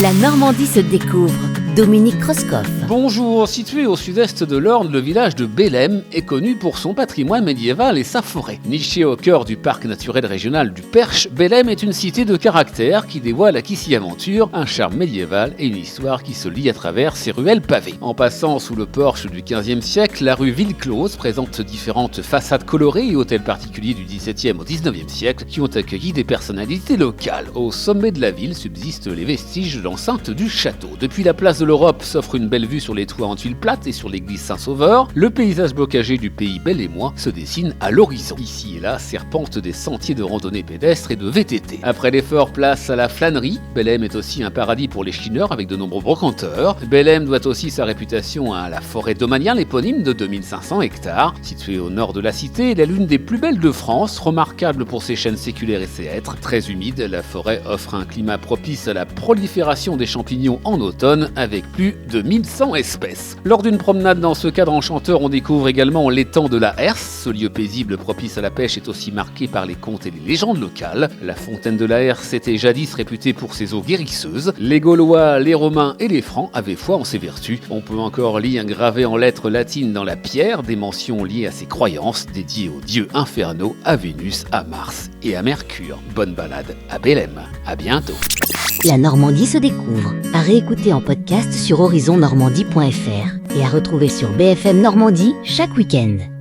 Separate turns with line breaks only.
La Normandie se découvre. Dominique Kreuskopf.
Bonjour, situé au sud-est de l'Orne, le village de Bellem est connu pour son patrimoine médiéval et sa forêt. Niché au cœur du parc naturel régional du Perche, Bellem est une cité de caractère qui dévoile à qui s'y aventure un charme médiéval et une histoire qui se lie à travers ses ruelles pavées. En passant sous le porche du XVe siècle, la rue Villeclose présente différentes façades colorées et hôtels particuliers du XVIIe au XIXe siècle qui ont accueilli des personnalités locales. Au sommet de la ville subsistent les vestiges de l'enceinte du château. Depuis la place de l'Europe s'offre une belle vue sur les toits en tuiles plates et sur l'église Saint-Sauveur. Le paysage bocagé du pays bellémois se dessine à l'horizon. Ici et là serpentent des sentiers de randonnée pédestre et de VTT. Après l'effort, place à la flânerie. Bellem est aussi un paradis pour les chineurs avec de nombreux brocanteurs. Bellem doit aussi sa réputation à la forêt domaniale éponyme de 2500 hectares. Située au nord de la cité, elle est l'une des plus belles de France, remarquable pour ses chênes séculaires et ses hêtres. Très humide, la forêt offre un climat propice à la prolifération des champignons en automne avec plus de 1100 espèces. Lors d'une promenade dans ce cadre enchanteur, on découvre également l'étang de la Herse. Ce lieu paisible propice à la pêche est aussi marqué par les contes et les légendes locales. La fontaine de la Herse était jadis réputée pour ses eaux guérisseuses. Les Gaulois, les Romains et les Francs avaient foi en ses vertus. On peut encore lire gravé en lettres latines dans la pierre des mentions liées à ses croyances, dédiées aux dieux infernaux, à Vénus, à Mars et à Mercure. Bonne balade à Bellem. À bientôt.
La Normandie se découvre. À réécouter en podcast sur horizonnormandie.fr et à retrouver sur BFM Normandie chaque week-end.